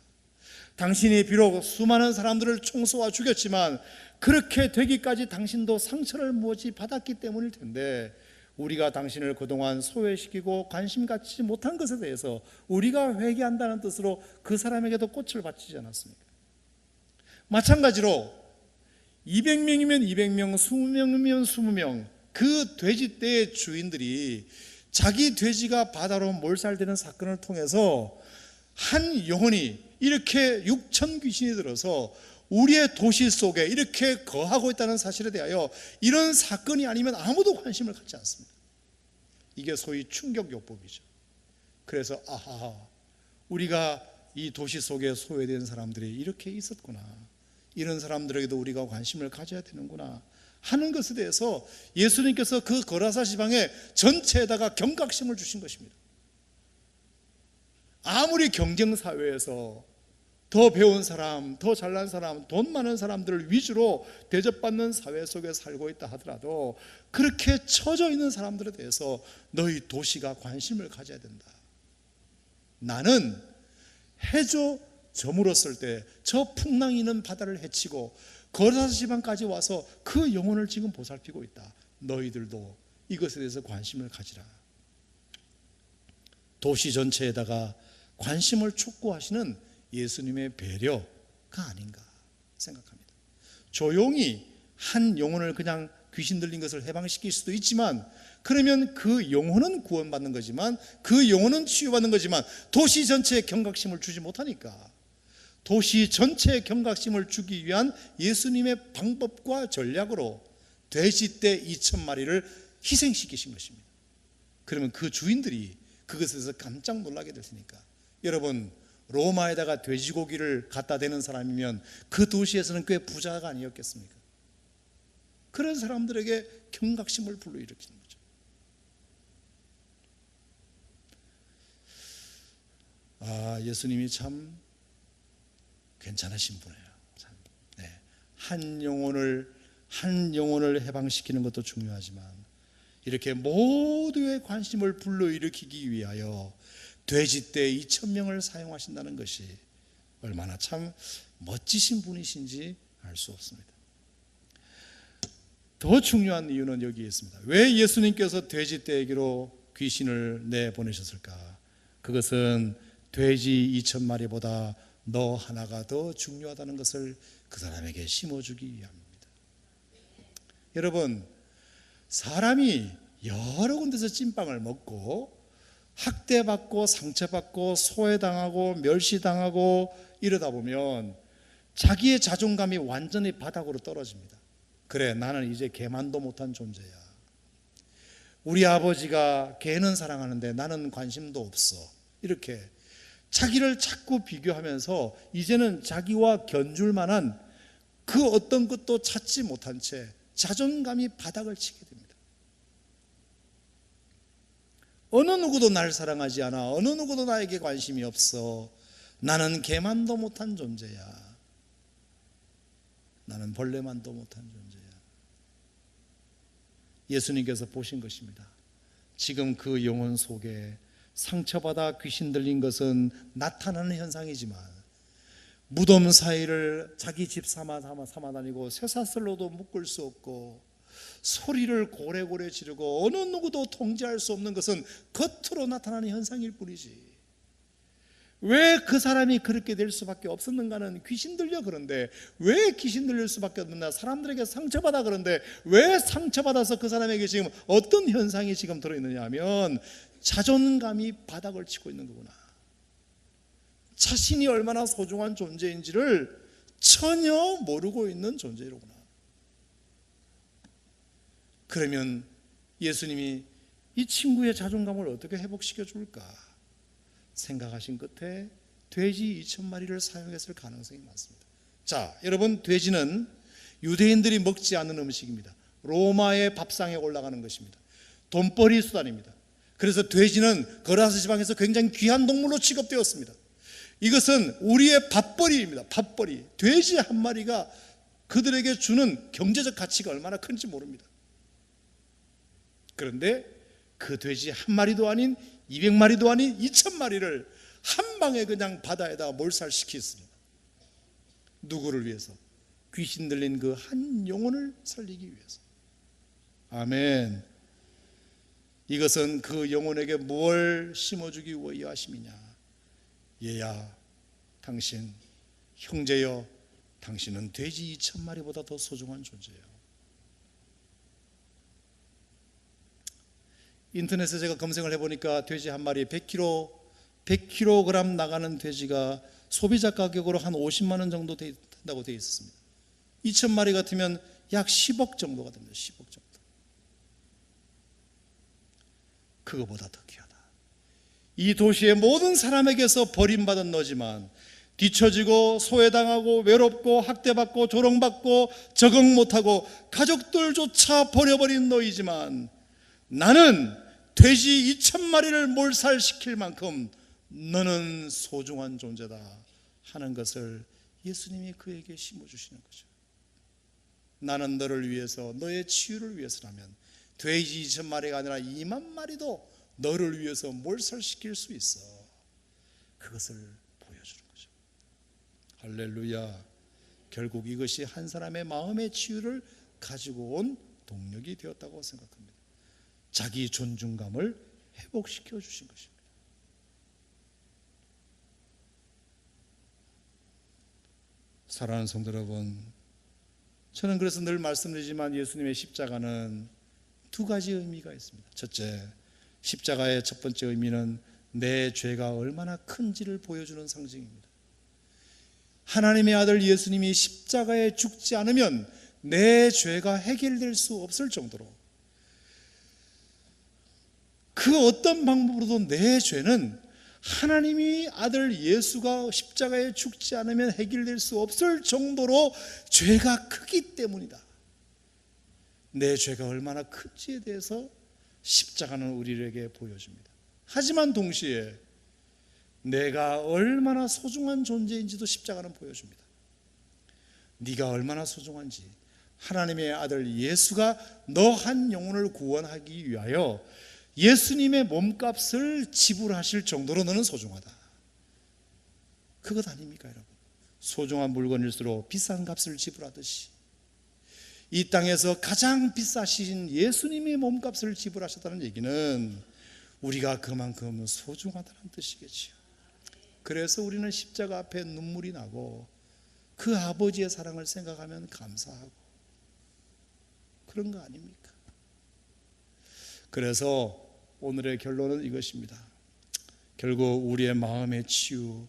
당신이 비록 수많은 사람들을 총쏘아 죽였지만 그렇게 되기까지 당신도 상처를 무엇이 받았기 때문일 텐데 우리가 당신을 그동안 소외시키고 관심 갖지 못한 것에 대해서 우리가 회개한다는 뜻으로 그 사람에게도 꽃을 바치지 않았습니까? 마찬가지로 200명이면 200명, 20명이면 20명, 그 돼지떼의 주인들이 자기 돼지가 바다로 몰살되는 사건을 통해서 한 영혼이 이렇게 6천 귀신이 들어서 우리의 도시 속에 이렇게 거하고 있다는 사실에 대하여 이런 사건이 아니면 아무도 관심을 갖지 않습니다. 이게 소위 충격요법이죠. 그래서 우리가 이 도시 속에 소외된 사람들이 이렇게 있었구나, 이런 사람들에게도 우리가 관심을 가져야 되는구나 하는 것에 대해서 예수님께서 그 거라사 지방의 전체에다가 경각심을 주신 것입니다. 아무리 경쟁사회에서 더 배운 사람, 더 잘난 사람, 돈 많은 사람들을 위주로 대접받는 사회 속에 살고 있다 하더라도 그렇게 처져 있는 사람들에 대해서 너희 도시가 관심을 가져야 된다. 나는 해저 저물었을 때 저 풍랑이 있는 바다를 헤치고 거라사 지방까지 와서 그 영혼을 지금 보살피고 있다. 너희들도 이것에 대해서 관심을 가지라. 도시 전체에다가 관심을 촉구하시는 예수님의 배려가 아닌가 생각합니다. 조용히 한 영혼을 그냥 귀신 들린 것을 해방시킬 수도 있지만, 그러면 그 영혼은 구원받는 거지만, 그 영혼은 치유받는 거지만 도시 전체에 경각심을 주지 못하니까 도시 전체에 경각심을 주기 위한 예수님의 방법과 전략으로 돼지떼 2,000마리를 희생시키신 것입니다. 그러면 그 주인들이 그것에 대해서 깜짝 놀라게 될 테니까. 여러분, 로마에다가 돼지고기를 갖다 대는 사람이면 그 도시에서는 꽤 부자가 아니었겠습니까? 그런 사람들에게 경각심을 불러일으키는 거죠. 예수님이 참 괜찮으신 분이에요. 네. 한 영혼을 해방시키는 것도 중요하지만 이렇게 모두의 관심을 불러일으키기 위하여 돼지떼 2,000명을 사용하신다는 것이 얼마나 참 멋지신 분이신지 알 수 없습니다. 더 중요한 이유는 여기에 있습니다. 왜 예수님께서 돼지떼에게로 귀신을 내보내셨을까? 그것은 돼지 2,000마리보다 너 하나가 더 중요하다는 것을 그 사람에게 심어주기 위함입니다. 여러분, 사람이 여러 군데서 찐빵을 먹고 학대받고 상처받고 소외당하고 멸시당하고 이러다 보면 자기의 자존감이 완전히 바닥으로 떨어집니다. 그래, 나는 이제 개만도 못한 존재야. 우리 아버지가 개는 사랑하는데 나는 관심도 없어. 이렇게 자기를 자꾸 비교하면서 이제는 자기와 견줄 만한 그 어떤 것도 찾지 못한 채 자존감이 바닥을 치게 됩니다. 어느 누구도 날 사랑하지 않아. 어느 누구도 나에게 관심이 없어. 나는 개만도 못한 존재야. 나는 벌레만도 못한 존재야. 예수님께서 보신 것입니다. 지금 그 영혼 속에 상처받아 귀신 들린 것은 나타나는 현상이지만 무덤 사이를 자기 집 삼아 다니고 쇠사슬로도 묶을 수 없고 소리를 고래고래 지르고 어느 누구도 통제할 수 없는 것은 겉으로 나타나는 현상일 뿐이지, 왜 그 사람이 그렇게 될 수밖에 없었는가는 귀신 들려 그런데 왜 귀신 들릴 수밖에 없는가? 사람들에게 상처받아 그런데 왜 상처받아서 그 사람에게 지금 어떤 현상이 지금 들어있느냐 하면 자존감이 바닥을 치고 있는 거구나. 자신이 얼마나 소중한 존재인지를 전혀 모르고 있는 존재로구나. 그러면 예수님이 이 친구의 자존감을 어떻게 회복시켜 줄까 생각하신 끝에 돼지 2,000마리를 사용했을 가능성이 많습니다. 자, 여러분, 돼지는 유대인들이 먹지 않는 음식입니다. 로마의 밥상에 올라가는 것입니다. 돈벌이 수단입니다. 그래서 돼지는 거라스 지방에서 굉장히 귀한 동물로 취급되었습니다. 이것은 우리의 밥벌이입니다. 밥벌이. 돼지 한 마리가 그들에게 주는 경제적 가치가 얼마나 큰지 모릅니다. 그런데 그 돼지 한 마리도 아닌 200마리도 아닌 2,000마리를 한 방에 그냥 바다에다 몰살시켰습니다. 누구를 위해서? 귀신 들린 그 한 영혼을 살리기 위해서. 아멘. 이것은 그 영혼에게 뭘 심어주기 위하심이냐? 얘야, 당신, 형제여, 당신은 돼지 2,000마리보다 더 소중한 존재예요. 인터넷에 제가 검색을 해보니까 돼지 한 마리 100kg 나가는 돼지가 소비자 가격으로 한 50만 원 정도 된다고 되어 있었습니다. 2,000마리 같으면 약 10억 정도가 됩니다. 10억 정도. 그거보다 더 귀하다. 이 도시의 모든 사람에게서 버림받은 너지만 뒤처지고 소외당하고 외롭고 학대받고 조롱받고 적응 못하고 가족들조차 버려버린 너이지만 나는 돼지 2,000마리를 몰살시킬 만큼 너는 소중한 존재다 하는 것을 예수님이 그에게 심어주시는 거죠. 나는 너를 위해서, 너의 치유를 위해서라면 돼지 2,000마리가 아니라 2만 마리도 너를 위해서 몰살시킬 수 있어. 그것을 보여주는 거죠. 할렐루야. 결국 이것이 한 사람의 마음의 치유를 가지고 온 동력이 되었다고 생각합니다. 자기 존중감을 회복시켜 주신 것입니다. 사랑하는 성도 여러분, 저는 그래서 늘 말씀드리지만 예수님의 십자가는 두 가지 의미가 있습니다. 첫째, 십자가의 첫 번째 의미는 내 죄가 얼마나 큰지를 보여주는 상징입니다. 하나님의 아들 예수님이 십자가에 죽지 않으면 내 죄가 해결될 수 없을 정도로 그 어떤 방법으로도 내 죄는 하나님이 아들 예수가 십자가에 죽지 않으면 해결될 수 없을 정도로 죄가 크기 때문이다. 내 죄가 얼마나 큰지에 대해서 십자가는 우리에게 보여줍니다. 하지만 동시에 내가 얼마나 소중한 존재인지도 십자가는 보여줍니다. 네가 얼마나 소중한지, 하나님의 아들 예수가 너 한 영혼을 구원하기 위하여 예수님의 몸값을 지불하실 정도로 너는 소중하다. 그것 아닙니까 여러분? 소중한 물건일수록 비싼 값을 지불하듯이 이 땅에서 가장 비싸신 예수님의 몸값을 지불하셨다는 얘기는 우리가 그만큼 소중하다는 뜻이겠지요. 그래서 우리는 십자가 앞에 눈물이 나고 그 아버지의 사랑을 생각하면 감사하고 그런 거 아닙니까? 그래서 오늘의 결론은 이것입니다. 결국 우리의 마음의 치유,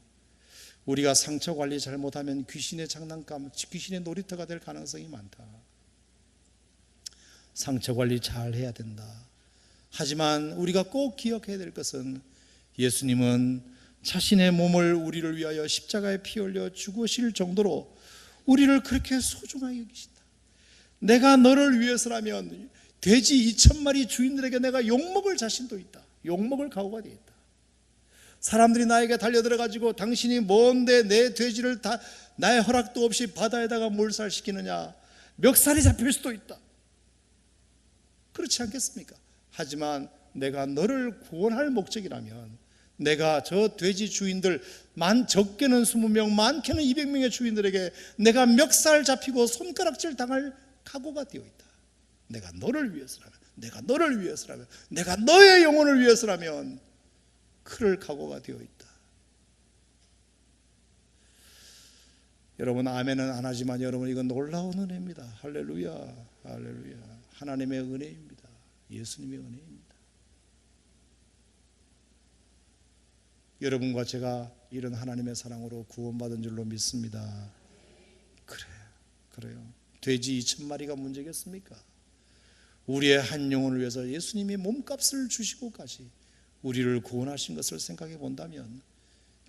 우리가 상처 관리 잘못하면 귀신의 장난감, 귀신의 놀이터가 될 가능성이 많다. 상처 관리 잘 해야 된다. 하지만 우리가 꼭 기억해야 될 것은 예수님은 자신의 몸을 우리를 위하여 십자가에 피 흘려 죽으실 정도로 우리를 그렇게 소중하게 여기신다. 내가 너를 위해서라면 돼지 2,000마리 주인들에게 내가 욕먹을 자신도 있다. 욕먹을 각오가 되어 있다. 사람들이 나에게 달려들어가지고 당신이 뭔데 내 돼지를 다 나의 허락도 없이 바다에다가 몰살시키느냐, 멱살이 잡힐 수도 있다. 그렇지 않겠습니까? 하지만 내가 너를 구원할 목적이라면 내가 저 돼지 주인들 적게는 20명 많게는 200명의 주인들에게 내가 멱살 잡히고 손가락질 당할 각오가 되어 있다. 내가 너를 위해서라면, 내가 너를 위해서라면, 내가 너의 영혼을 위해서라면 그럴 각오가 되어 있다. 여러분 아멘은 안 하지만 여러분 이건 놀라운 은혜입니다. 할렐루야, 할렐루야. 하나님의 은혜입니다. 예수님의 은혜입니다. 여러분과 제가 이런 하나님의 사랑으로 구원받은 줄로 믿습니다. 그래요. 돼지 2,000마리가 문제겠습니까? 우리의 한 영혼을 위해서 예수님이 몸값을 주시고까지 우리를 구원하신 것을 생각해 본다면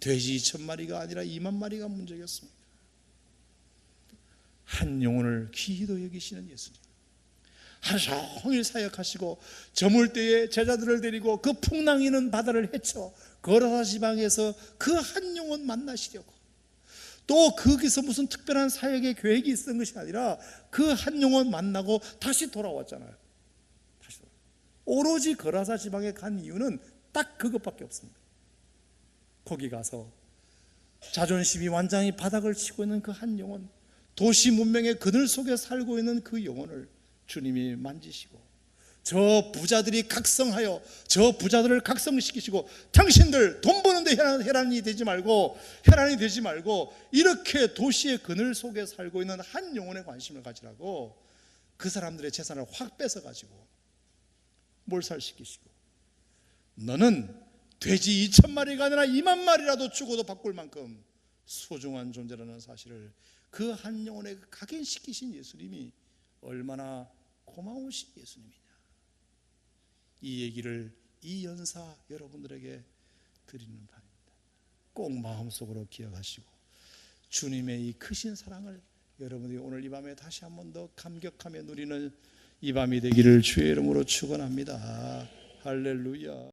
돼지 2,000마리가 아니라 2만 마리가 문제겠습니까? 한 영혼을 귀히도 여기시는 예수님, 하루 종일 사역하시고 저물 때에 제자들을 데리고 그 풍랑이는 바다를 헤쳐 거라사 지방에서 그 한 영혼 만나시려고, 또 거기서 무슨 특별한 사역의 계획이 있었던 것이 아니라 그 한 영혼 만나고 다시 돌아왔잖아요. 오로지 거라사 지방에 간 이유는 딱 그것밖에 없습니다. 거기 가서 자존심이 완전히 바닥을 치고 있는 그 한 영혼, 도시 문명의 그늘 속에 살고 있는 그 영혼을 주님이 만지시고, 저 부자들이 각성하여 저 부자들을 각성시키시고, 당신들 돈 버는데 혈안이 되지 말고 이렇게 도시의 그늘 속에 살고 있는 한 영혼에 관심을 가지라고 그 사람들의 재산을 확 뺏어가지고 몰살시키시고, 너는 돼지 2,000마리가 아니라 2만 마리라도 주고도 바꿀 만큼 소중한 존재라는 사실을 그 한 영혼에 각인시키신 예수님이 얼마나 고마우신 예수님이냐, 이 얘기를 이 연사 여러분들에게 드리는 바입니다. 꼭 마음속으로 기억하시고 주님의 이 크신 사랑을 여러분들이 오늘 이 밤에 다시 한 번 더 감격하며 누리는 이 밤이 되기를 주의 이름으로 축원합니다. 할렐루야.